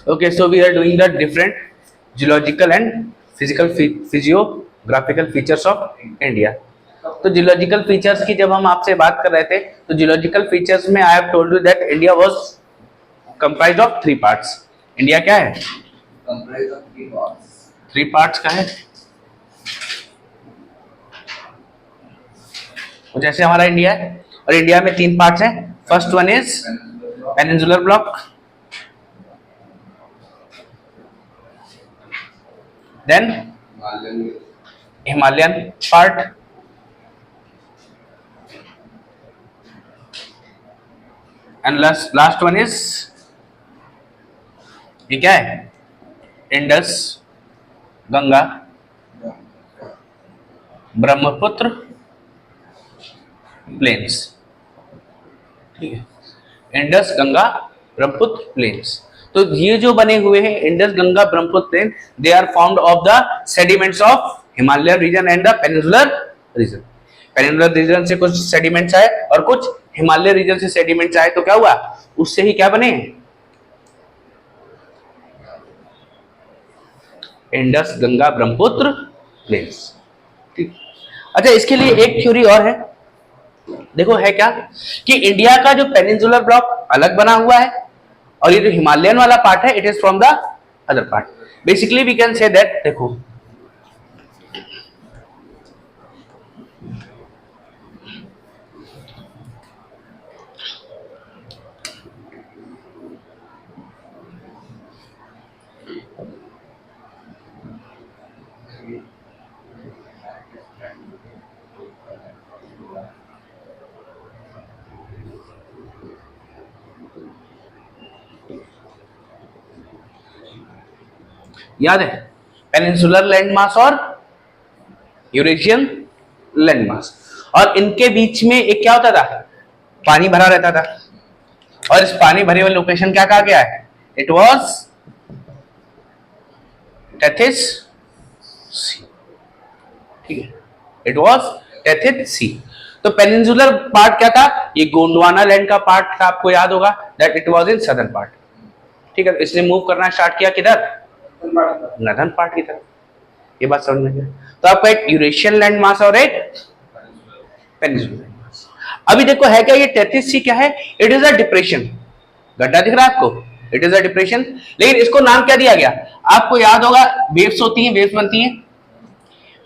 Okay, so we are doing the different geological and physical physiographical features of India. तो geological features की जब हम आपसे बात कर रहे थे तो जियोलॉजिकल फीचर्स में I have told you that India was comprised of 3 parts. India क्या है? comprised of 3 parts. 3 पार्ट्स का है. तो जैसे हमारा इंडिया है और इंडिया में 3 पार्ट्स हैं. First one is peninsular block, then Himalayan part, and last one is ये क्या है? Indus, Ganga, Brahmaputra plains. ठीक है, इंडस, गंगा, ब्रह्मपुत्र प्लेन्स. तो ये जो बने हुए हैं Indus, Ganga, Brahmaputra plain, they are formed of the sediments of Himalayan region and the peninsular region. Peninsular region से कुछ सेडिमेंट्स आए और कुछ हिमालय रीजन से सेडिमेंट्स आए. तो क्या हुआ? उससे ही क्या बने? Indus, Ganga, Brahmaputra plains. ठीक. अच्छा, इसके लिए एक थ्योरी और है. देखो है क्या कि इंडिया का जो पेनिनसुलर ब्लॉक अलग बना हुआ है और ये जो हिमालयन वाला पार्ट है it is from the other part. Basically we can say that, देखो याद है पेनिनसुलर लैंडमास और यूरेशियन लैंडमास, और इनके बीच में एक क्या होता था? पानी भरा रहता था. और इस पानी भरे हुए लोकेशन क्या कहा गया है? It was Tethys sea. ठीक है, इट वाज टेथिस सी. तो पेनिनसुलर पार्ट क्या था? ये गोंडवाना लैंड का पार्ट था, आपको याद होगा that it was in southern part. ठीक है, इसने मूव करना स्टार्ट किया किधर? नॉर्दर्न पार्ट की तरफ. ये बात समझ में गया. तो आपका एक यूरेशियन लैंड मास और एक पेनिनसुलर लैंड मास. अभी देखो है क्या ये टेथिस सी क्या है? It is a depression. गड्ढा दिख रहा है आपको? It is a depression. लेकिन इसको नाम क्या दिया गया? आपको याद होगा वेव्स होती हैं, वेव्स बनती हैं.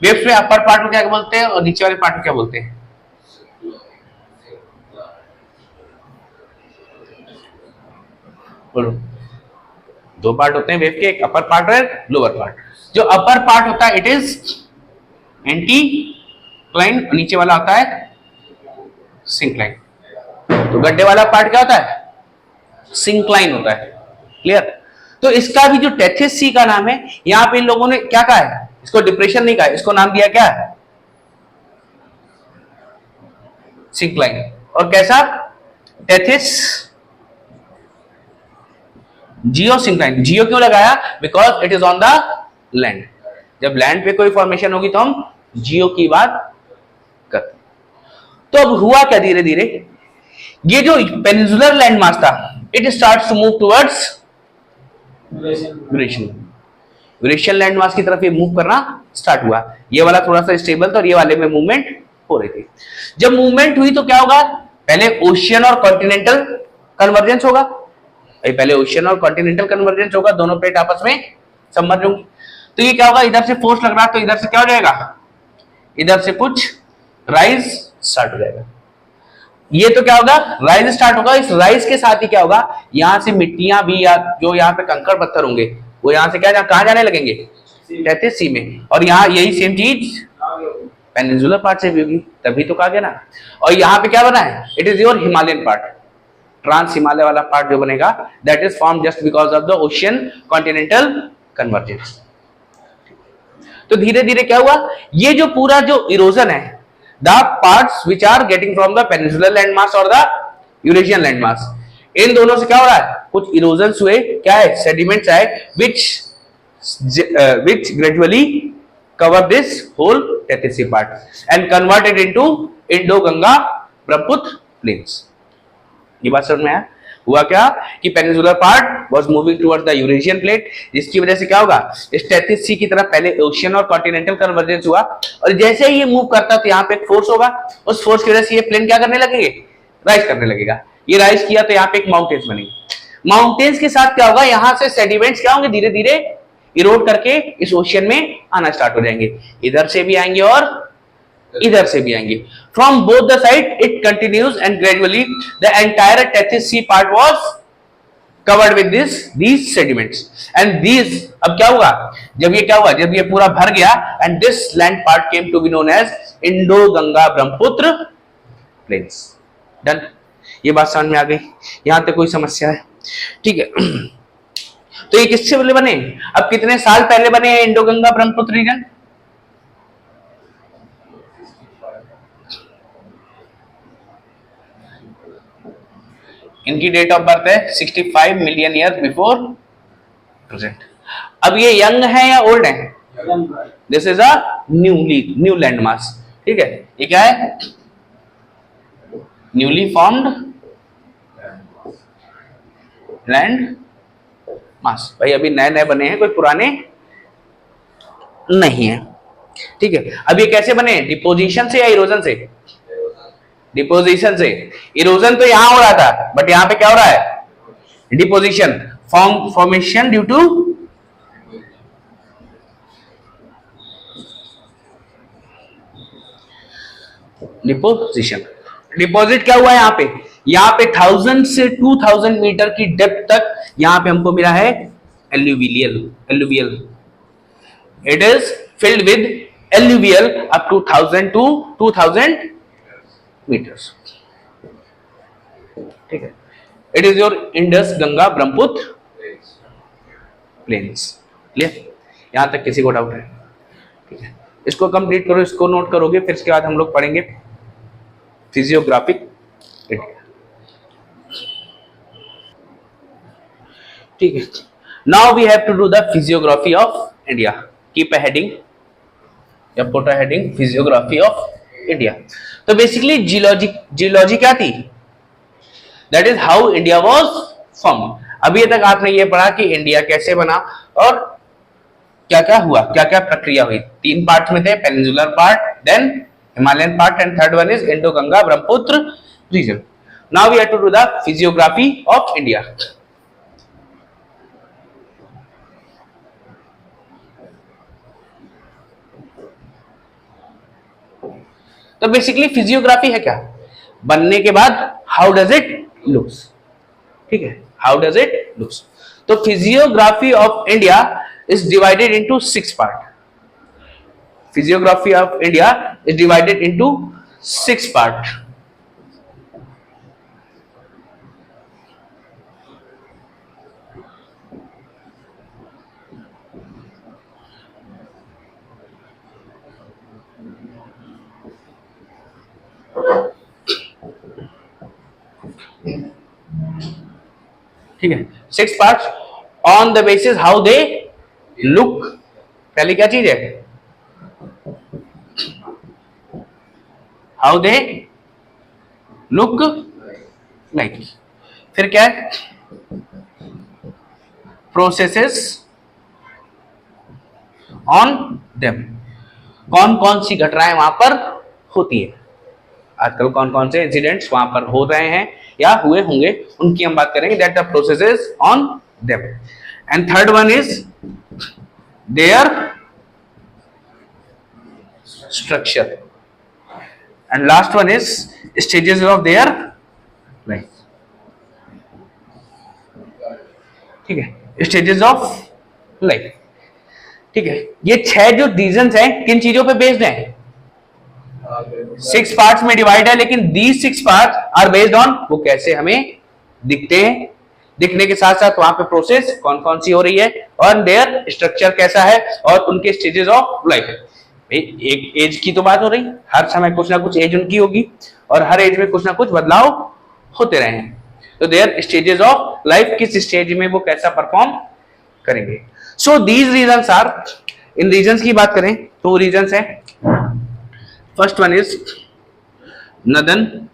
वेव्स में अपर पार्ट को क्या बोलते हैं और नीचे वाले पार्ट को क्या बोलते हैं? बोलो. 2 पार्ट होते हैं वेव के, एक अपर पार्ट और लोअर पार्ट. जो अपर पार्ट होता है इट इज एंटीक्लाइन, नीचे वाला होता है सिंक्लाइन. तो गड्ढे वाला पार्ट क्या होता है? सिंक्लाइन होता है. क्लियर? तो इसका भी जो टेथिस सी का नाम है, यहां पे इन लोगों ने क्या कहा है? इसको डिप्रेशन नहीं कहा, इसको नाम दिया क्या है? सिंक्लाइन. और कैसा? टेथिस जियो सिंक्लाइन. जियो क्यों लगाया? Because it is on the land. जब लैंड पे कोई फॉर्मेशन होगी तो हम जियो की बात करते. तो अब हुआ क्या? धीरे धीरे ये जो पेनिनसुलर लैंड मास था it starts to move towards Eurasian land mass की तरफ ये मूव करना स्टार्ट हुआ. ये वाला थोड़ा सा स्टेबल था और ये वाले में मूवमेंट हो रही थी. जब मूवमेंट हुई तो क्या होगा? पहले ओशियन और कॉन्टिनेंटल कन्वर्जेंस होगा. पहले ओशियन और कॉन्टिनेंटल कन्वर्जेंस होगा, दोनों प्लेट आपस में सबमर्ज होंगी. तो ये क्या होगा? इधर से फोर्स लग रहा है तो इधर से क्या हो जाएगा? इधर से कुछ राइज स्टार्ट हो जाएगा. ये तो क्या होगा? राइज स्टार्ट होगा. इस राइज के साथ ही क्या होगा? यहां से मिट्टियां भी या जो यहाँ पे कंकड़ पत्थर होंगे वो यहां से क्या कहां जाने लगेंगे? टेथिस सी में. और यहाँ यही सेम चीज पेनिनसुलर पार्ट से भी होगी, तभी तो कहा गया ना. और यहाँ पे क्या बना है? It is your Himalayan part. Trans Himalaya वाला पार्ट जो बनेगा that is form just because of the ocean continental convergence. तो धीरे धीरे क्या हुआ? ये जो पूरा जो इरोजन है, the parts which are getting from the peninsular landmass और द यूरेशियन लैंडमास, इन दोनों से क्या हो रहा है? कुछ इरोजन्स हुए. क्या है? सेडिमेंट्स आए which gradually cover this whole Tethys part and converted into Indo-Ganga Brahmaputra plains. ये बात समझ में आया? हुआ क्या कि peninsular part was moving towards the Eurasian plate, जिसकी वजह से क्या होगा, स्टेटिस सी की तरफ पहले ओशियन और कॉन्टिनेंटल कन्वर्जेंस हुआ, और जैसे ही ये मूव करता तो यहाँ पे एक फोर्स होगा, उस फोर्स की वजह से ये प्लेन क्या करने लगेंगे, राइज करने लगेगा। ये राइज किया तो यहाँ पे एक माउंटेन्स बनेंगे। माउंटेन्स के साथ क्या होगा, यहां से सेडिमेंट्स क्या होंगे, धीरे धीरे इरोड करके इस ओशियन में आना स्टार्ट हो जाएंगे, इधर से भी आएंगे और इधर से भी आएंगे। From both the side it continues and gradually the entire Tethys sea part was covered with these sediments and these, अब क्या हुआ, जब ये क्या हुआ, जब ये पूरा भर गया and this land part came to be known as Indo Ganga Brahmaputra plains. Done, ये बात समझ में आ गई, यहां तक कोई समस्या है? ठीक है। तो ये किससे बने, अब कितने साल पहले बने हैं इंडो गंगा ब्रह्मपुत्र रीजन? इनकी डेट ऑफ बर्थ है 65 मिलियन ईयर बिफोर प्रेजेंट। अब ये यंग है या ओल्ड है? This is a new land mass. ठीक है, ये क्या है, न्यूली फॉर्म्ड लैंड मास। भाई अभी नए नए बने हैं, कोई पुराने नहीं है। ठीक है, अब ये कैसे बने, डिपोजिशन से या इरोजन से? डिपोजिशन से। इरोजन तो यहां हो रहा था, बट यहां पे क्या हो रहा है, deposition, formation due to deposition. Deposit क्या हुआ है यहाँ पे 1000 से 2000 मीटर की डेप्थ तक यहां पे हमको मिला है alluvial. It is filled with alluvial up to 1000 to 2000 metres. ठीक है, it is your Indus Ganga Brahmaputra plains. Clear, यहां तक किसी को डाउट है? ठीक है, इसको कंप्लीट करो, इसको नोट करोगे, फिर इसके बाद हम लोग पढ़ेंगे फिजियोग्राफिक इंडिया। ठीक है, now we have to do the physiography of India. Keep a heading या put a heading, physiography of India. तो बेसिकली जियोलॉजी क्या थी, that is how India was form. अभी तक आपने ये पढ़ा कि इंडिया कैसे बना और क्या क्या हुआ, क्या क्या प्रक्रिया हुई। 3 पार्ट में थे, peninsular part, then Himalayan part, and third one is Indo Ganga Brahmaputra region. Now we have to do the physiography of India. तो बेसिकली फिजियोग्राफी है क्या, बनने के बाद हाउ डज इट लुक्स। ठीक है, हाउ डज इट लुक्स। तो physiography of India is divided into 6 part. Physiography of India is divided into 6 part. ठीक है, 6 parts on the basis how they look. पहले क्या चीज है, हाउ दे लुक लाइक। फिर क्या है, प्रोसेसेस ऑन देम, कौन कौन सी घटनाएं वहां पर होती है, आजकल कौन कौन से इंसिडेंट्स वहां पर हो रहे हैं या हुए होंगे, उनकी हम बात करेंगे, that the processes on them. And third one is there structure, and last one is stages of their life. ठीक है, स्टेजेस ऑफ लाइफ। ठीक है, ये 6 जो रीजंस हैं किन चीजों पे बेस्ड हैं, 6 पार्ट्स में डिवाइड है, लेकिन these 6 parts are based on वो कैसे हमें दिखते हैं, दिखने के साथ साथ वहां पे प्रोसेस कौन कौन सी हो रही है और देयर स्ट्रक्चर कैसा है और उनके स्टेजेस ऑफ लाइफ। एक एज की तो बात हो रही, हर समय कुछ ना कुछ एज उनकी होगी और हर एज में कुछ ना कुछ बदलाव होते रहे हैं। तो देयर स्टेजेस ऑफ लाइफ, किस स्टेज में वो कैसा परफॉर्म करेंगे। सो दीज रीजंस आर, इन रीजंस की बात करें तो रीजंस है, first one is northern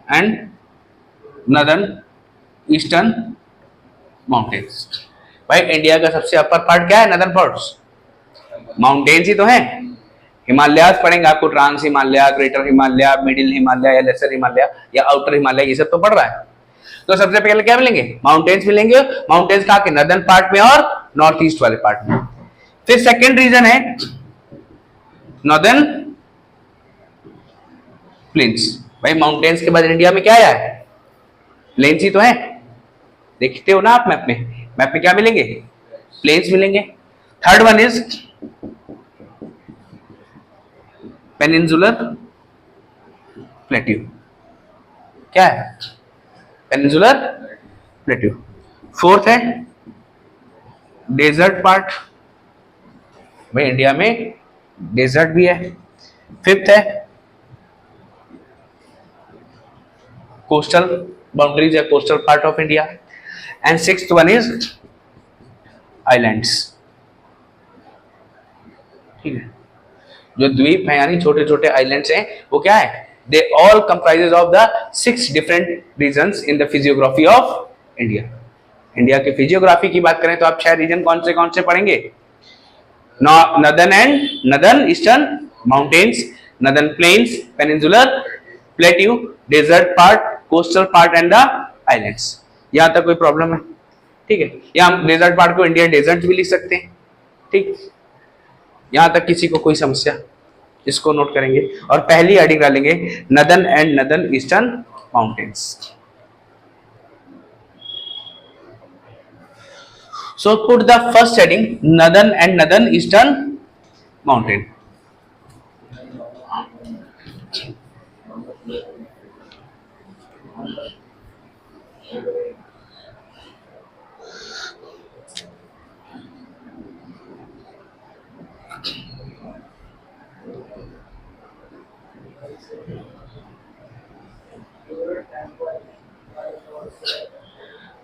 and northern eastern mountains. भाई इंडिया का सबसे अपर पार्ट क्या है? नदर्न पार्ट्स, माउंटेन्स ही तो है। हिमालयाज पढ़ेंगे आपको, trans Himalaya, greater Himalaya, middle Himalaya या लेसर हिमालय या आउटर हिमालय, ये सब तो पढ़ रहा है। तो सबसे पहले क्या मिलेंगे? माउंटेन्स मिलेंगे। माउंटेन्स कहाँ के? नदर्न पार्ट में और नॉर्थ ईस्ट वाले पार्ट में। फिर सेकेंड रीजन है नॉर्दर्न प्लेन्स। भाई माउंटेन्स के बाद इंडिया में क्या आया है? प्लेन्स ही तो है, देखते हो ना आप मैप में। मैप में क्या मिलेंगे? प्लेन्स मिलेंगे। Third one is peninsular plateau. क्या है? Peninsular plateau. फोर्थ है डेजर्ट पार्ट, भाई इंडिया में डेजर्ट भी है। फिफ्थ है कोस्टल बाउंड्रीज या coastal part of India. And sixth one is islands. ठीक है, जो द्वीप है यानी छोटे छोटे आइलैंड्स हैं, वो क्या है? They all comprises of the 6 different regions in the physiography of India. India की फिजियोग्राफी की बात करें तो आप 6 रीजन कौन से पढ़ेंगे? Northern eastern mountains, northern plains, peninsular plateau, desert part, coastal part and the islands. यहां तक कोई प्रॉब्लम है? ठीक है, या हम डेजर्ट पार्ट को इंडिया डेजर्ट भी लिख सकते हैं। ठीक, यहां तक किसी को कोई समस्या? इसको नोट करेंगे और पहली हेडिंग डालेंगे northern and northern eastern mountains. So put the first heading northern and northern eastern mountain.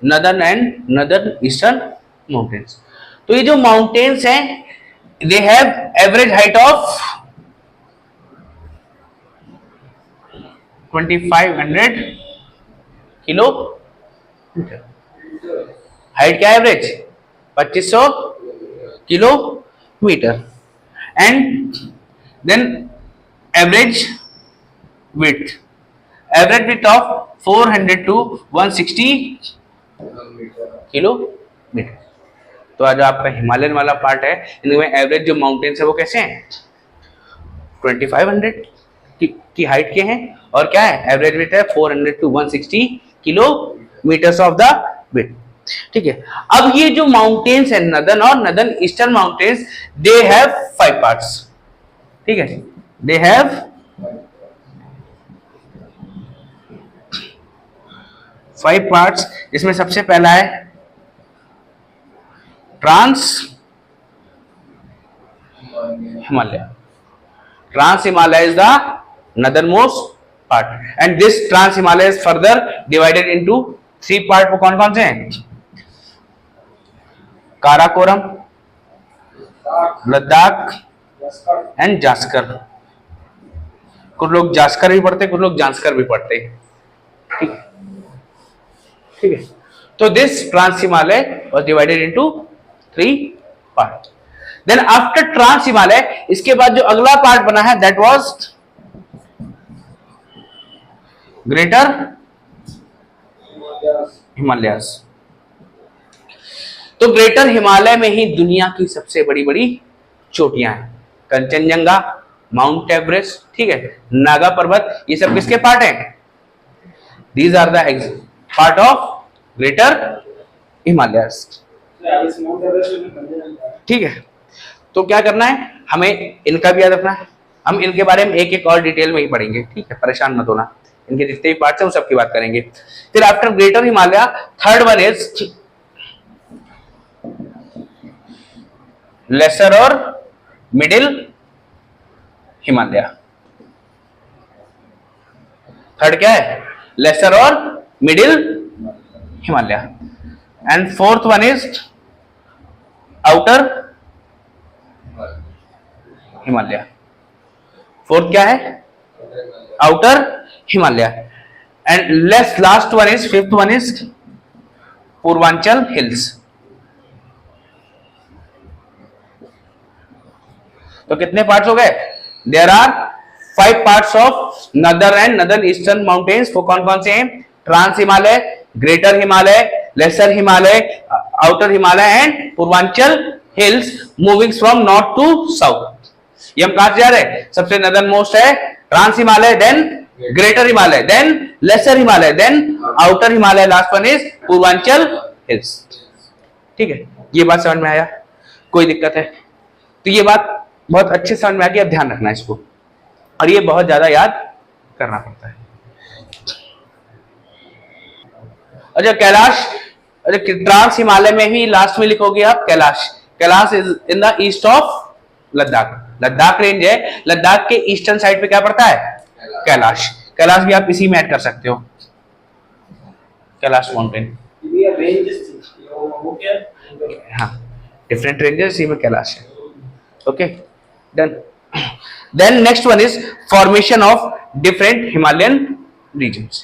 Northern and northern eastern mountains. तो ये जो माउंटेन्स हैं, they have average height of 2500 kilometre. Height क्या average? 2500 kilometre. And then average width of 400 to 160 kilometre. तो आज आपका Himalayan वाला part है, इनमें एवरेज जो माउंटेन्स है वो कैसे हैं? 2500 की हाइट के हैं और क्या है? एवरेज वेट है 400 to 160 kilometres of the width. ठीक है, अब ये जो माउंटेन्स है नदर्न और northern eastern mountains, they have 5 parts. ठीक है, दे हैव 5 पार्ट्स, जिसमें सबसे पहला है trans Himalaya. Trans Himalaya is the northern most part and this trans Himalaya is further divided into 3 part. वो कौन कौन से हैं? काराकोरम, लद्दाख एंड जास्कर। कुछ लोग जास्कर भी पढ़ते, कुछ लोग जांस्कर भी पढ़ते। ठीक है, तो this trans Himalaya was divided into 3 part. Then after trans Himalaya, इसके बाद जो अगला पार्ट बना है, दैट वाज ग्रेटर हिमालयस। तो ग्रेटर हिमालय में ही दुनिया की सबसे बड़ी बड़ी चोटियां हैं। कंचनजंगा, माउंट एवरेस्ट, ठीक है, नागा पर्वत, ये सब किसके पार्ट हैं? These are the part of greater Himalayas. ठीक है, तो क्या करना है हमें? इनका भी याद रखना है। हम इनके बारे में एक एक और डिटेल में ही पढ़ेंगे। ठीक है, परेशान मत होना, इनके जितने भी पार्ट्स हैं वो सबकी बात करेंगे। फिर after greater Himalaya, third one is lesser और मिडिल हिमालय। थर्ड क्या है? लेसर और middle Himalaya. And fourth one is outer Himalaya. Fourth क्या है? Outer Himalaya. And last one is, fifth one is Purvanchal hills. तो कितने पार्ट्स हो गए? There are 5 parts of northern and northern eastern mountains. वो कौन कौन से हैं? Trans Himalaya, greater Himalaya, lesser Himalaya, outer Himalaya and Purvanchal hills moving from north to south. ये हम कहां से जा रहे हैं? सबसे नदर्न मोस्ट है trans Himalaya, then greater Himalaya, then lesser Himalaya, then outer Himalaya, last one is Purvanchal hills. ठीक है, ये बात समझ में आया? कोई दिक्कत है? तो ये बात बहुत अच्छे समझ में आ गई, अब ध्यान रखना इसको, और ये बहुत ज्यादा याद करना पड़ता है। अच्छा कैलाश, अरे ट्रांस हिमालय में ही लास्ट में लिखोगे आप Kailash. Kailash is in the east of Ladakh. Ladakh range है, लद्दाख के ईस्टर्न साइड पे क्या पड़ता है? कैलाश। कैलाश भी आप इसी में ऐड कर सकते हो, कैलाश माउंटेन। हाँ, डिफरेंट रेंजेस, इसी में कैलाश है। Okay done. Then next one is formation of different Himalayan regions.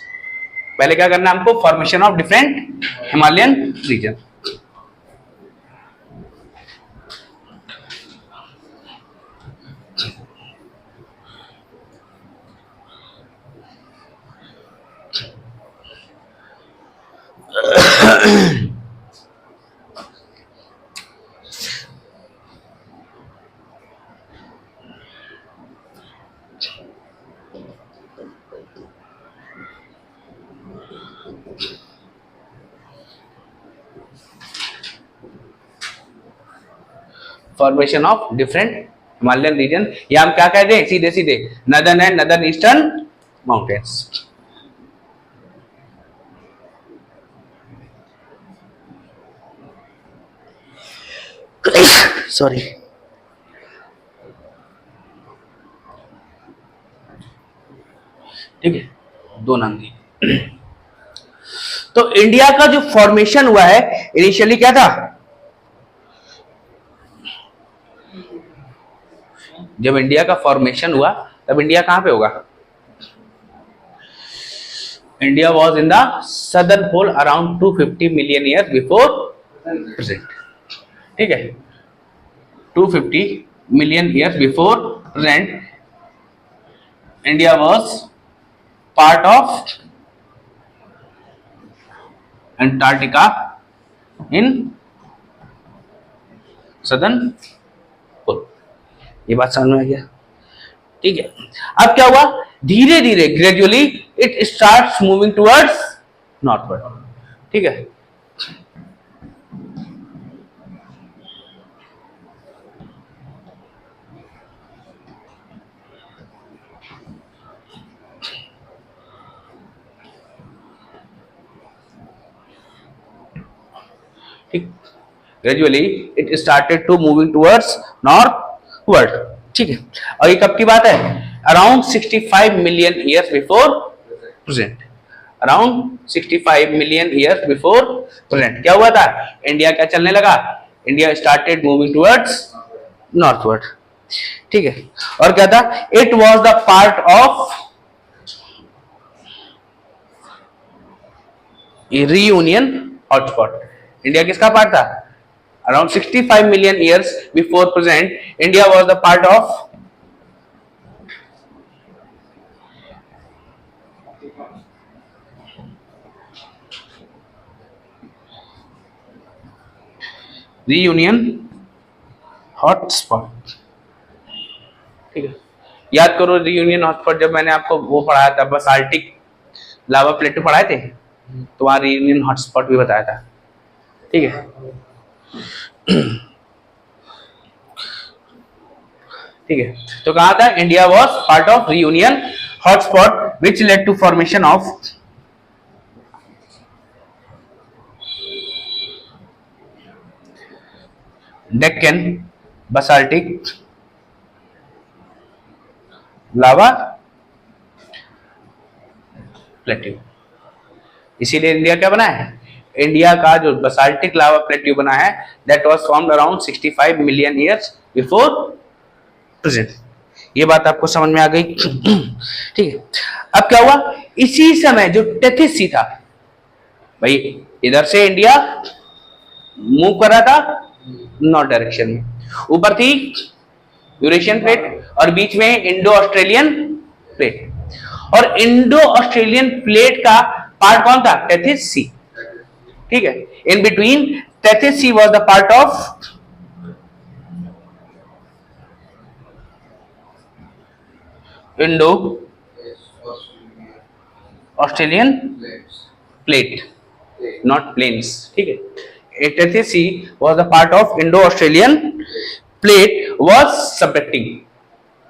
पहले क्या करना है हमको? Formation of different Himalayan region. Formation of different Himalayan region, या हम क्या कह दें सीधे सीधे? Northern and northern eastern mountains. Sorry. ठीक है, दो नाम दिए। तो इंडिया का जो फॉर्मेशन हुआ है इनिशियली क्या था? जब इंडिया का फॉर्मेशन हुआ तब इंडिया कहां पे होगा? India was in the southern pole around 250 million year before present. ठीक है, 250 million year before present India was part of Antarctica in southern pole. ये बात समझ में आ गया? ठीक है, अब क्या हुआ? धीरे धीरे gradually it starts moving towards northward. ठीक है, ठीक, gradually it started to moving towards northward. ठीक है, और ये कब की बात है? Around 65 million years before present. Around 65 million years before present क्या हुआ था? इंडिया क्या चलने लगा? India started moving towards northward. ठीक है, और क्या था? It was the part of Reunion hotspot. India किसका पार्ट था? Around 65 million years before present India was the part of Reunion hotspot. ठीक है, याद करो रीयूनियन हॉटस्पॉट जब मैंने आपको वो पढ़ाया था, बसाल्टिक लावा प्लेटो पढ़ाए थे, तो वहां रीयूनियन हॉटस्पॉट भी बताया था। ठीक है, ठीक है, तो कहा था? India was part of Reunion hotspot which led to formation of Deccan basaltic lava plateau. इसीलिए इंडिया क्या बना है? इंडिया का जो बसाल्टिक लावा प्लेट्यू बना है that was formed around 65 million years before present. ये बात आपको समझ में आ गई? ठीक है, अब क्या हुआ? इसी समय जो टेथिस सी था, भाई इधर से इंडिया मूव कर रहा था नॉर्थ डायरेक्शन में, ऊपर थी यूरेशियन प्लेट और बीच में इंडो ऑस्ट्रेलियन प्लेट, और इंडो ऑस्ट्रेलियन प्लेट का पार्ट कौन था? टेथिस सी, ठीक है। In between Tethys sea was the part of Indo Australian plate, not plains, ठीक है। Tethys sea was the part of Indo Australian plate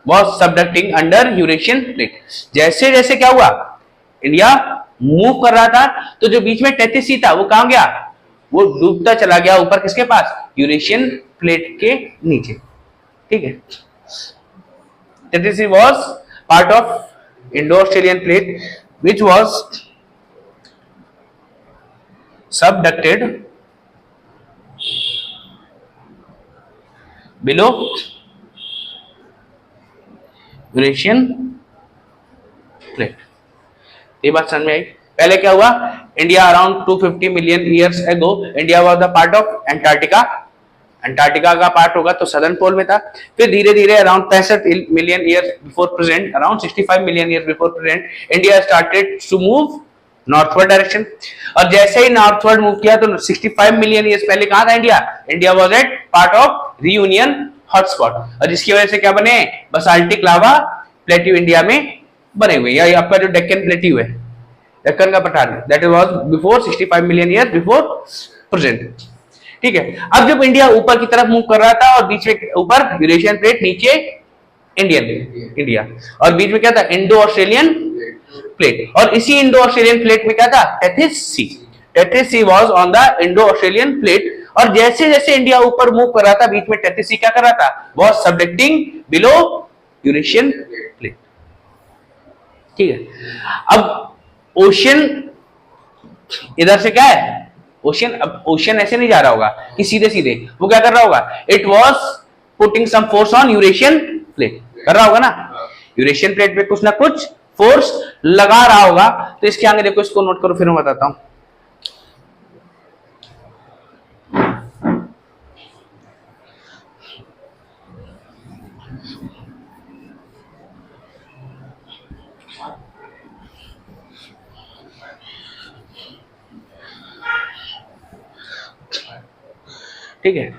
was subducting under Eurasian plate. जैसे जैसे क्या हुआ, इंडिया मूव कर रहा था, तो जो बीच में टेथिस सी था वो कहां गया? वो डूबता चला गया ऊपर, किसके पास? यूरेशियन प्लेट के नीचे, ठीक है। Tethys sea was part of Indo Australian plate which was subducted below Eurasian plate. ये बात समझ में आई? पहले क्या हुआ? India around 250 million years ago India was the part of Antarctica, Antarctica का पार्ट होगा तो सदर्न पोल में था। फिर धीरे धीरे around 65 million years before present, around 65 million years before present, India started to move northward direction, और जैसे ही नॉर्थवर्ड मूव किया तो 65 मिलियन ईयर्स पहले कहां था India? India was at part of Reunion hotspot, और जिसकी वजह से क्या बने? बसाल्टिक लावा प्लेट्यू इंडिया में बने हुए, या आपका जो डेक्कन प्लेट्यू है, डेक्कन का पठार, that was before 65 million years before present, ठीक है। अब जब इंडिया ऊपर की तरफ मूव कर रहा था और बीच में ऊपर यूरेशियन प्लेट, नीचे इंडिया, और बीच में क्या था? इंडो ऑस्ट्रेलियन प्लेट, और इसी इंडो ऑस्ट्रेलियन प्लेट में क्या था? Tethys C. Tethys sea was on the Indo Australian plate, और जैसे जैसे इंडिया ऊपर मूव कर रहा था, बीच में टेथिस सी क्या कर रहा था? Was subducting below Eurasian plate, ठीक है। अब ओशियन इधर से क्या है? ओशियन, अब ओशियन ऐसे नहीं जा रहा होगा कि सीधे सीधे, वो क्या कर रहा होगा? It was putting some force on Eurasian plate, कर रहा होगा ना? यूरेशियन प्लेट पे कुछ ना कुछ फोर्स लगा रहा होगा, तो इसके आगे देखो, इसको नोट करो, फिर मैं बताता हूं। ठीक है,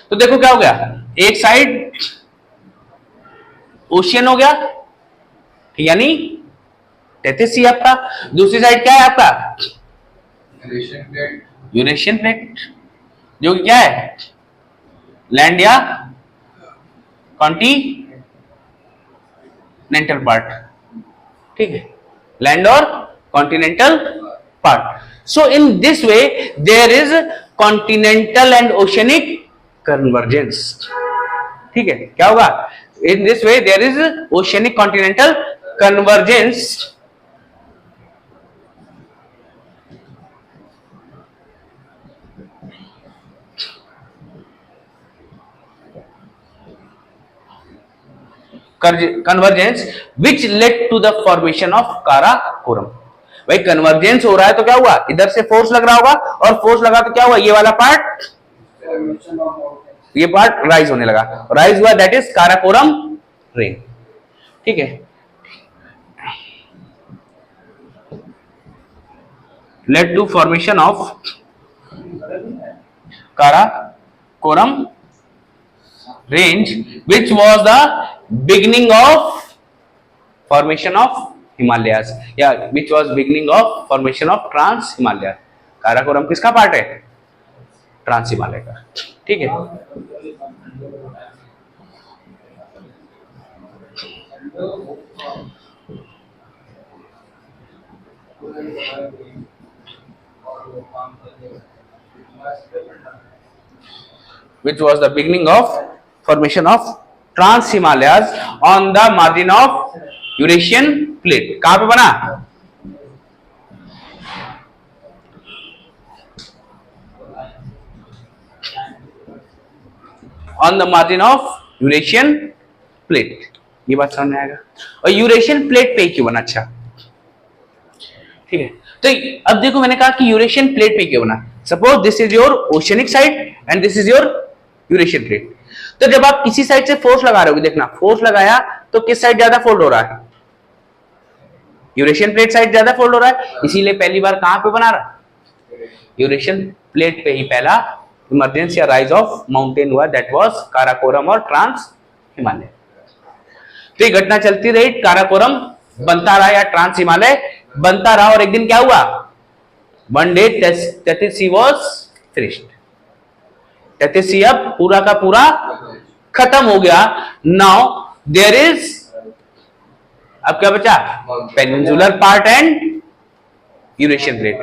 तो देखो क्या हो गया, एक साइड ओशियन हो गया, यानी टेथिस सी आपका, दूसरी साइड क्या है आपका? यूरेशियन प्लेट, जो कि क्या है? लैंड या कॉन्टिनेंटल पार्ट, ठीक है, लैंड और continental part. So in this way there is continental and oceanic convergence, ठीक है। क्या होगा? In this way there is oceanic continental convergence, convergence which led to the formation of Karakoram. भाई convergence हो रहा है तो क्या हुआ? इधर से फोर्स लग रहा होगा, और फोर्स लगा तो क्या हुआ? ये वाला पार्ट, ये पार्ट राइज होने लगा, राइज हुआ, दैट इज काराकोरम रेन, ठीक है। Led to formation of Karakoram range which was the beginning of formation of Himalayas, या which was beginning of formation of Trans Himalaya। Karakoram किसका पार्ट है? ट्रांस हिमालय का, ठीक है। which was the beginning of formation of Trans Himalayas on the margin of Eurasian plate। कहां पे बना? on the margin of Eurasian plate। ये बात समझ में आएगा। और यूरेशियन प्लेट पे क्यों बना? अच्छा, ठीक है। तो अब देखो मैंने कहा कि यूरेशियन प्लेट पे क्यों बना, suppose this is your oceanic side and this is your Eurasian plate. तो जब आप किसी साइड से फोर्स लगा रहे हो, देखना फोर्स लगाया तो किस साइड ज्यादा फोल्ड हो रहा है, यूरेशियन प्लेट साइड ज्यादा फोल्ड हो रहा है, इसीलिए पहली बार कहां पे बना रहा, यूरेशियन प्लेट पे ही पहला इमरजेंस या राइज ऑफ माउंटेन हुआ, दैट वाज काराकोरम और ट्रांस हिमालय। तो ये घटना चलती रही, काराकोरम बनता रहा या ट्रांस हिमालय बनता रहा, और एक दिन क्या हुआ, one day Tethys sea was finished, Tethys sea अब पूरा का पूरा खत्म हो गया। नाउ देयर इज, अब क्या बचा, peninsular part and Eurasian plate,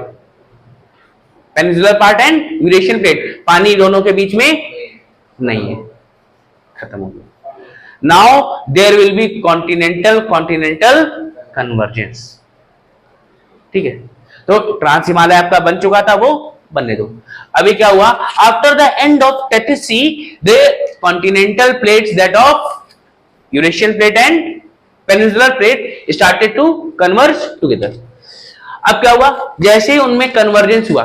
peninsular part and Eurasian plate, पानी दोनों के बीच में नहीं है, खत्म हो गया। Now there will be continental convergence, ठीक है। तो ट्रांस हिमालय आपका बन चुका था, वो बनने दो। अभी क्या हुआ, after the end of Tethys sea the continental plates that of Eurasian plate and peninsular plate started to converge together. अब क्या हुआ, जैसे ही उनमें कन्वर्जेंस हुआ,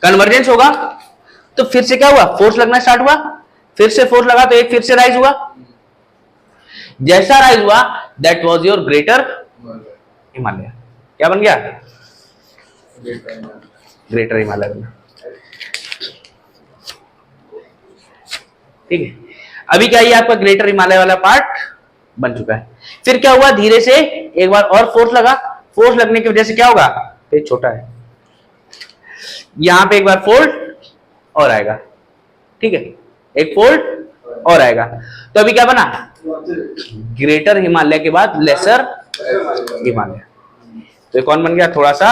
कन्वर्जेंस होगा तो फिर से क्या हुआ, फोर्स लगना स्टार्ट हुआ, फिर से फोर्स लगा तो एक फिर से राइज हुआ, जैसा राइज हुआ that was your greater Himalaya. क्या बन गया, ग्रेटर हिमालय बना, ठीक है। अभी क्या, ये आपका ग्रेटर हिमालय वाला पार्ट बन चुका है। फिर क्या हुआ, धीरे से एक बार और फोर्स लगा, फोर्स लगने की वजह से क्या होगा, ये छोटा है, यहां पे एक बार फोल्ड और आएगा, ठीक है, एक फोल्ड और आएगा। तो अभी क्या बना, ग्रेटर हिमालय के बाद लेसर हिमालय। तो कौन बन गया, थोड़ा सा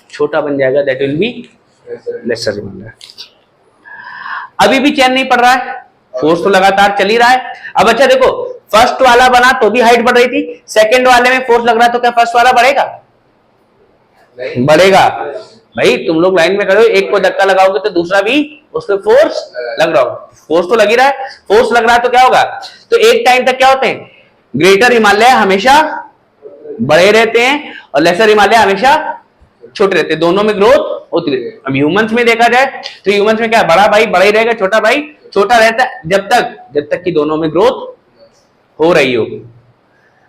छोटा बन जाएगा, that will be lesser Himalaya. अभी भी चैन नहीं पड़ रहा है, फोर्स तो लगातार चल ही रहा है। अब अच्छा देखो, फर्स्ट वाला बना तो भी हाइट बढ़ रही थी, सेकंड वाले में फोर्स लग रहा है तो क्या फर्स्ट वाला बढ़ेगा, बढ़ेगा। भाई तुम लोग लाइन में खड़े हो, एक को धक्का लगाओगे तो दूसरा भी उसमें फोर्स लग रहा होगा, फोर्स तो लग ही रहा है, फोर्स लग रहा है तो क्या होगा, तो एक टाइम तक क्या होते हैं, ग्रेटर हिमालय हमेशा बड़े रहते हैं और लेसर हिमालय हमेशा छोटे रहते हैं, दोनों में ग्रोथ होती रहती है। अब ह्यूमंस में देखा जाए तो ह्यूमंस में क्या, बड़ा भाई बड़ा ही रहेगा, छोटा भाई छोटा रहता है, जब तक कि दोनों में ग्रोथ हो रही हो।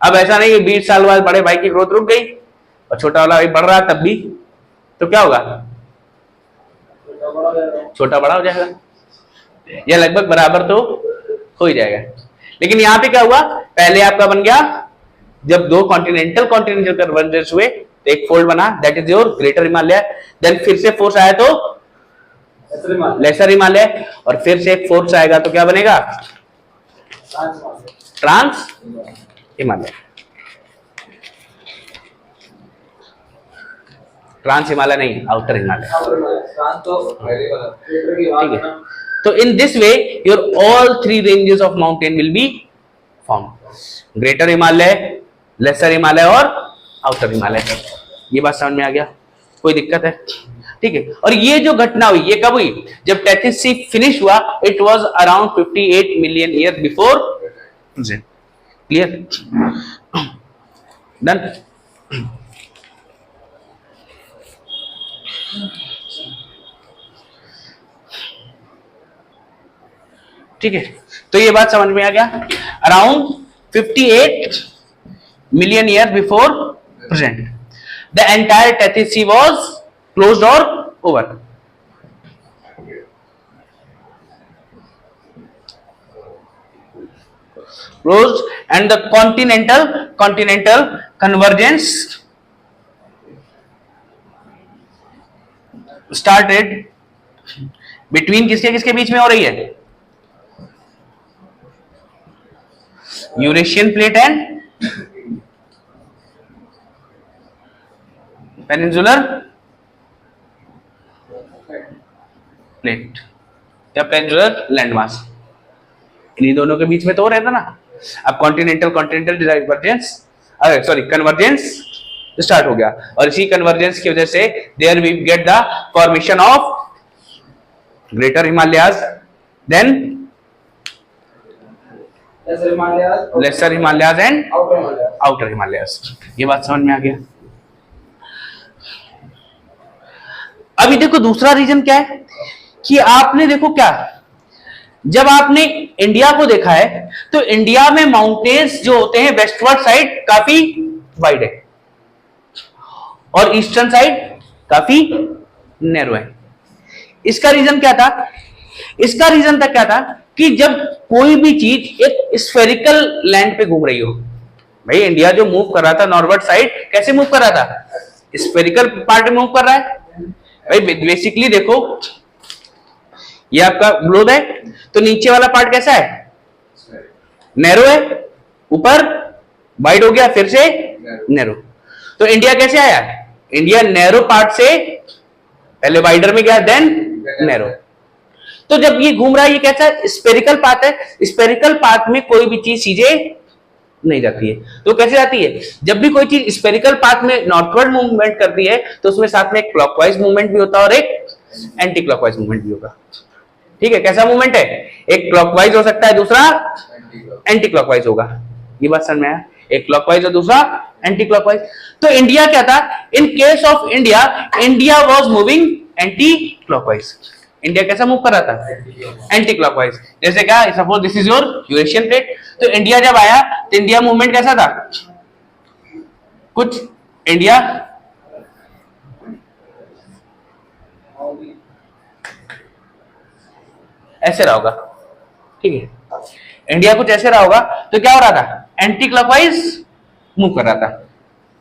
अब ऐसा नहीं है 20 साल बाद बड़े भाई की ग्रोथ रुक गई और छोटा वाला भाई बढ़ रहा तब भी, तो क्या होगा, छोटा बड़ा हो जाएगा या लगभग बराबर तो हो ही जाएगा। लेकिन यहां पे क्या हुआ, पहले आपका बन गया, जब दो कॉन्टिनेंटल कन्वर्जेंस हुए तो एक फोल्ड बना, that is your greater Himalaya. Then फिर से फोर्स आया तो लेसर हिमालय, और फिर से एक फोर्स आएगा तो क्या बनेगा, ट्रांस हिमालय। ट्रांस हिमालय नहीं, आउटर हिमालय, ठीक है। तो in this way your all three ranges of mountain will be form, greater Himalaya, lesser Himalaya और आउटर हिमालय। ये बात समझ में आ गया, कोई दिक्कत है, ठीक है। और ये जो घटना हुई ये कब हुई, जब टेथिस सी फिनिश हुआ, it was around 58 million year before present. Clear, done. ठीक है, तो ये बात समझ में आ गया, around 58 million year before present the entire Tethys sea was closed और over. Closed and the continental convergence started between किसके किसके बीच में हो रही है, Eurasian plate and peninsular plate या पेनिनसुलर लैंडमास, इन्हीं दोनों के बीच में तो हो रहता ना। अब continental divergence, sorry convergence start हो गया, और इसी कन्वर्जेंस की वजह से there we get the formation of greater Himalayas, then lesser Himalayas and outer outer Himalayas. ये बात समझ में आ गया। अभी देखो दूसरा रीजन क्या है कि आपने देखो क्या, जब आपने इंडिया को देखा है तो इंडिया में माउंटेन्स जो होते हैं वेस्टवर्ड साइड काफी वाइड है और ईस्टर्न साइड काफी नैरो है। इसका रीजन क्या था? इसका रीजन तक क्या था कि जब कोई भी चीज एक स्फेरिकल लैंड पे घूम रही हो, भाई इंडिया जो मूव कर रहा था नॉर्दवर्ड साइड कैसे मूव कर रहा था? स्फेरिकल पार्ट में मूव कर रहा है। भाई बेसिकली देखो ये आपका ग्लोब है तो नीचे वाला पार्ट कैसा है? नैरो है, ऊपर वाइड हो गया फिर से नैरो। तो इंडिया कैसे आया? इंडिया नैरो पार्ट से पहले वाइडर में गया देन नैरो। तो जब ये घूम रहा है ये कैसा है? स्फेरिकल पाथ है। स्फेरिकल पाथ में कोई भी चीज सीधे नहीं जाती है। तो कैसे जाती है? जब भी कोई चीज स्फेरिकल पाथ में नॉर्थवर्ड मूवमेंट करती है तो उसमें साथ में एक क्लॉकवाइज मूवमेंट भी होता है और एक एंटी क्लॉकवाइज मूवमेंट भी होगा। ठीक है, कैसा मूवमेंट है? एक क्लॉकवाइज हो सकता है, दूसरा एंटी क्लॉकवाइज होगा। ये बात समझ में आया? एक क्लॉकवाइज और दूसरा एंटी क्लॉकवाइज। तो इंडिया क्या था? इन case of India, India was moving anti clockwise. India कैसा मूव कर रहा था? Anti clockwise. जैसे क्या, suppose this is your Eurasian plate, तो इंडिया जब आया तो इंडिया मूवमेंट कैसा था? कुछ इंडिया ऐसे रहा होगा, ठीक है, इंडिया कुछ ऐसे रहा होगा। तो क्या हो रहा था? एंटी क्लॉकवाइज मूव कर रहा था।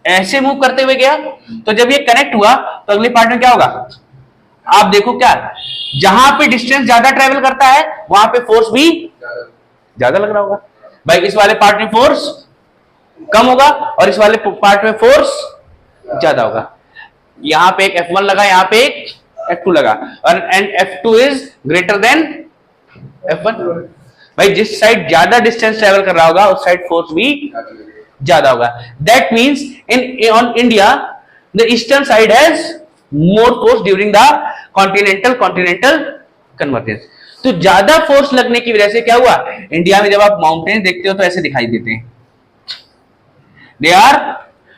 ऐसे मूव करते हुए गया तो जब ये कनेक्ट हुआ तो अगले पार्ट में क्या होगा? आप देखो क्या, जहां पे डिस्टेंस ज्यादा ट्रेवल करता है वहां पे फोर्स भी ज्यादा लग रहा होगा। भाई इस वाले पार्ट में फोर्स कम होगा और इस वाले पार्ट में फोर्स ज्यादा होगा। यहां पे एक F1 लगा, यहां पे एक F2 लगा और and F2 is greater than F1। भाई जिस साइड ज्यादा डिस्टेंस ट्रेवल कर रहा होगा उस साइड फोर्स भी ज्यादा होगा। That means in on India the eastern side has more force during the continental convergence. तो ज्यादा फोर्स लगने की वजह से क्या हुआ? इंडिया में जब आप माउंटेन देखते हो तो ऐसे दिखाई देते हैं, they are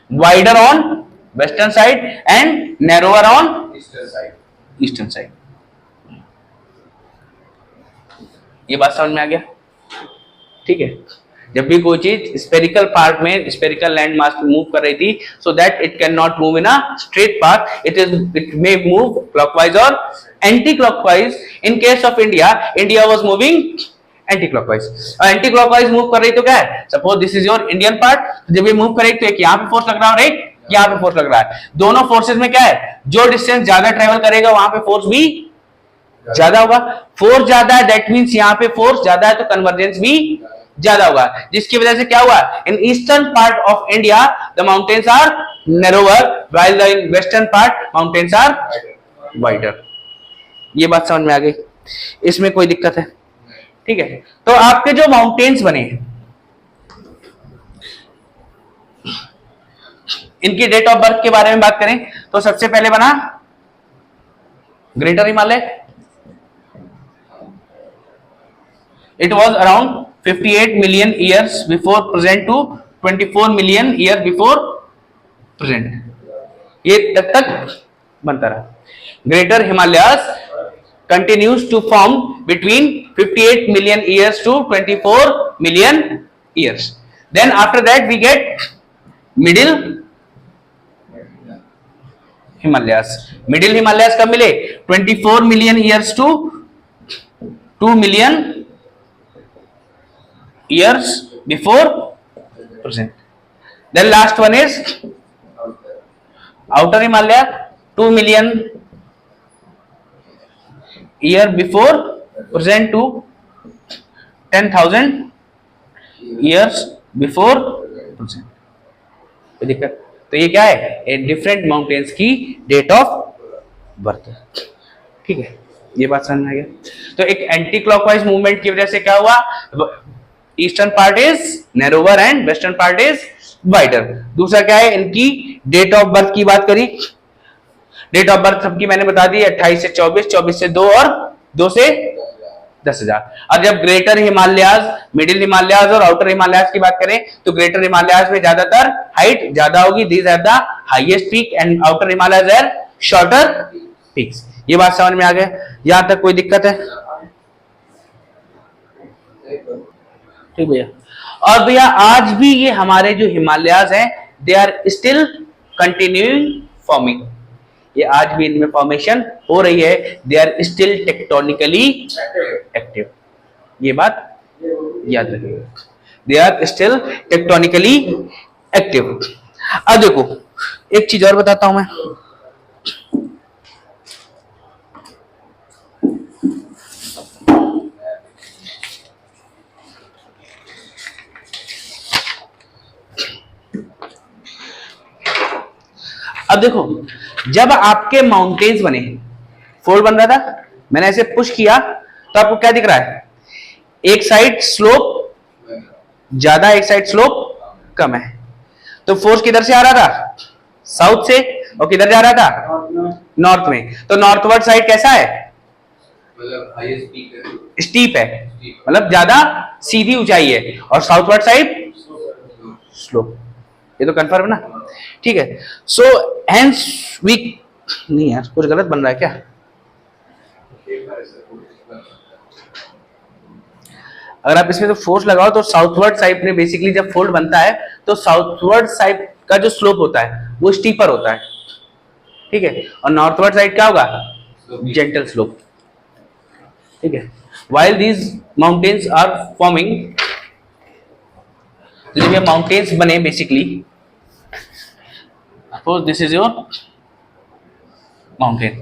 wider on western side and narrower on eastern side. ये बात समझ में आ गया? ठीक है, जब भी कोई चीज स्फेरिकल पार्ट में स्फेरिकल लैंड मास मूव कर रही थी so that it can not move in a straight path, it may move clockwise और anti clockwise. In case of India, India was moving anti clockwise. और anti clockwise move कर रही तो क्या है? Suppose this is your Indian part, तो जब ये मूव करेगी तो एक यहाँ पे फोर्स लग रहा है और एक यहाँ पे फोर्स लग रहा है। दोनों फोर्सेस में क्या है? जो डिस्टेंस ज्यादा ट्रेवल करेगा वहां पे फोर्स भी ज्यादा होगा। फोर्स ज्यादा है दैट मींस यहाँ पे फोर्स ज्यादा है तो कन्वर्जेंस भी ज्यादा होगा, जिसकी वजह से क्या हुआ? In eastern part of India the mountains are narrower while the in western part mountains are wider. ये बात समझ में आ गई? इसमें कोई दिक्कत है? ठीक है, तो आपके जो माउंटेन्स बने हैं इनकी डेट ऑफ बर्थ के बारे में बात करें तो सबसे पहले बना greater Himalaya. It was around 58 million years before present to 24 million year before present। ये तक बनता रहा। Greater Himalayas continues to form between 58 million years to 24 million years। Then after that we get middle Himalayas. Middle Himalayas कब मिले? 24 million years to 2 million years before present। Then last one is outer Himalaya, 2 million year before present to 10,000 years before present। कोई दिक्कत? तो ये क्या है? Different mountains की date of birth. ठीक है, ये बात समझ में आ गया? तो एक एंटी क्लॉकवाइज मूवमेंट की वजह से क्या हुआ? Eastern part is narrower and western part is wider. दूसरा क्या है? इनकी डेट ऑफ बर्थ की बात करी। डेट ऑफ बर्थ सबकी मैंने बता दी, 28 से 24, 24 से 2 और 2 से 10,000। और जब ग्रेटर हिमालयाज, मिडिल हिमालयाज और आउटर हिमालयाज की बात करें तो ग्रेटर हिमालयाज में ज्यादातर हाइट ज्यादा होगी, these are the highest peak, and outer Himalayas are shorter peaks. ये बात समझ में आ गया? यहां तक कोई दिक्कत है? ठीक भैया। और भैया आज भी ये हमारे जो हिमालयाज हैं they are still continuing forming, ये आज भी इनमें फॉर्मेशन हो रही है, they are still tectonically active. ये बात याद रखिएगा, they are still tectonically active. अब देखो एक चीज और बताता हूं मैं, अब देखो जब आपके माउंटेन्स बने, फोल्ड बन रहा था, मैंने ऐसे पुश किया तो आपको क्या दिख रहा है? एक साइड स्लोप ज्यादा, एक साइड स्लोप कम है। तो फोर्स किधर से आ रहा था? साउथ से। और किधर जा रहा था? नॉर्थ में। तो नॉर्थवर्ड साइड कैसा है? मतलब हाईएस्ट पीक है, स्टीप है, मतलब ज्यादा सीधी ऊंचाई है, और साउथवर्ड साइड स्लोप। ये तो कंफर्म ना? ठीक है। सो हेंस वी, नहीं यार कुछ गलत बन रहा है क्या? अगर आप इसमें तो फोर्स लगाओ तो साउथवर्ड साइड में बेसिकली जब फोल्ड बनता है तो साउथवर्ड साइड का जो स्लोप होता है वो स्टीपर होता है, ठीक है, और नॉर्थवर्ड साइड क्या होगा? जेंटल स्लोप, ठीक है। while these mountains are forming, तो जब ये माउंटेन्स बने basically, suppose this is your mountain,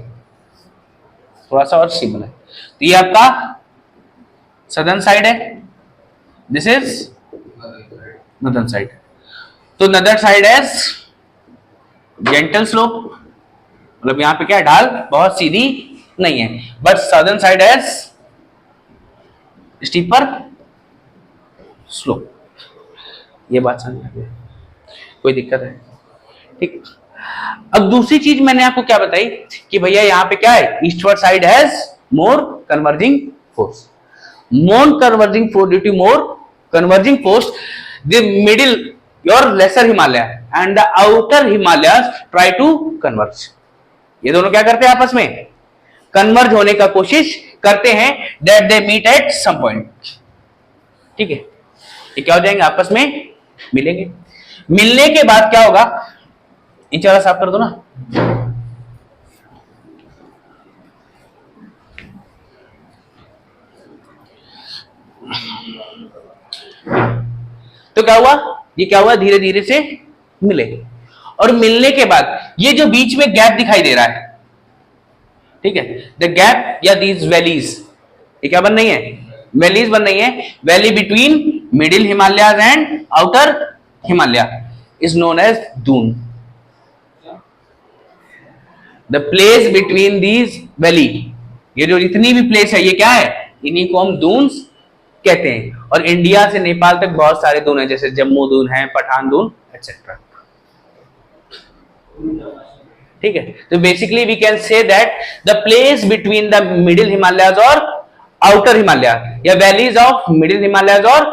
थोड़ा सा और सिंपल है, तो ये आपका सदर्न साइड है, दिस इज नॉर्दर्न साइड। तो northern side has gentle slope, मतलब यहां पे क्या है? ढाल बहुत सीधी नहीं है, but southern side has steeper slope. ये बात समझ में, कोई दिक्कत है? ठीक। अब दूसरी चीज मैंने आपको क्या बताई कि भैया यहाँ पे क्या है? Eastward side has more converging force, more converging force, due to more converging force the middle your lesser Himalaya and the outer Himalayas try to converge. ये दोनों क्या करते हैं? आपस में कन्वर्ज होने का कोशिश करते हैं, that they meet at some point, ठीक है। ये क्या हो जाएंगे? आपस में मिलेंगे। मिलने के बाद क्या होगा? इन चारा साफ कर दो ना। तो क्या हुआ? ये क्या हुआ? धीरे धीरे से मिले, और मिलने के बाद ये जो बीच में गैप दिखाई दे रहा है, ठीक है, द गैप या दीज वैलीज, ये क्या बन रही है? वैलीज बन रही है। Valley between middle Himalayas and outer Himalaya is known as Doon. The place between these valley, ये जो जितनी भी प्लेस है ये क्या है? इन्हीं को हम दून्स कहते हैं। और इंडिया से नेपाल तक बहुत सारे दून है, जैसे जम्मू दून है, पठान दून एक्सेट्रा, ठीक है। तो basically we can say that the place between the middle Himalayas और आउटर हिमालय, या वैलीज ऑफ मिडिल हिमालयाज और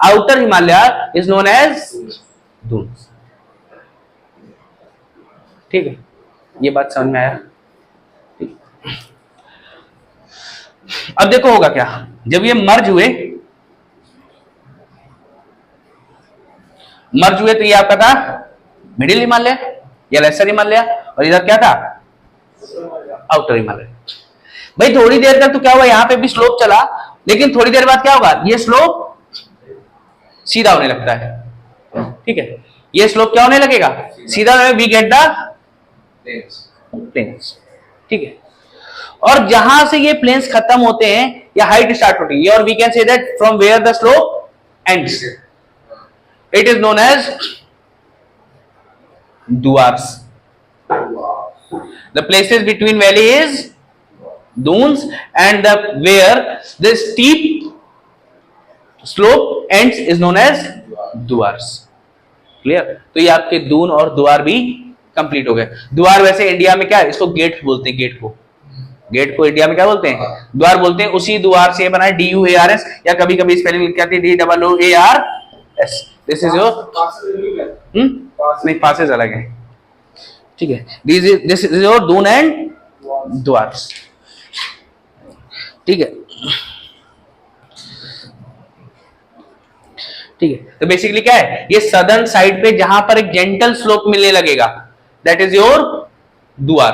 outer Himalaya is known as Doon, ठीक है। ये बात समझ में आया? अब देखो होगा क्या जब ये मर्ज हुए, तो ये आपका था मिडिल हिमालय या लेसर हिमालय, और इधर क्या था? आउटर हिमालय। भाई थोड़ी देर तक तो क्या हुआ? यहां पे भी स्लोप चला, लेकिन थोड़ी देर बाद क्या होगा? ये स्लोप सीधा होने लगता है, ठीक है। ये स्लोप क्या होने लगेगा? सीधा। वी गेट द प्लेन्स, ठीक है। और जहां से ये प्लेन्स खत्म होते हैं या हाइट स्टार्ट होती है, और we can say that from where the slope ends, it is known as duars. The places between valley is dunes, and the where the steep slope ends is known as duars. Clear? तो ये आपके दून और दुआर भी complete हो गए। दुआर वैसे इंडिया में क्या है? इसको गेट बोलते हैं, गेट को, गेट को इंडिया में क्या बोलते हैं? द्वार बोलते हैं। उसी द्वार से बना है DUARS, या कभी कभी स्पेलिंग लिख के आती है DOOARS। दिस इज योर नहीं, पासेस अलग है, ठीक है। This is your Doon and Dooars, ठीक है, ठीक है। तो बेसिकली क्या है, ये सदर्न साइड पे जहां पर एक जेंटल स्लोप मिलने लगेगा, that is your Duar.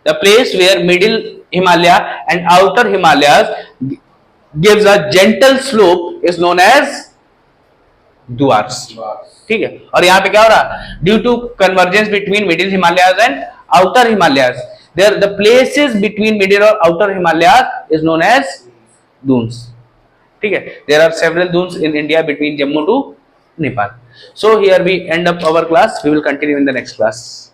The place where middle Himalaya and outer Himalayas gives a gentle slope is known as Dooars, ठीक है। और यहां पे क्या हो रहा, due to convergence between middle Himalayas and outer Himalayas, there the places between middle और outer Himalayas is known as Doons, ठीक है। There are several Doons in India between Jammu to Nepal. So here we end up our class, we will continue in the next class.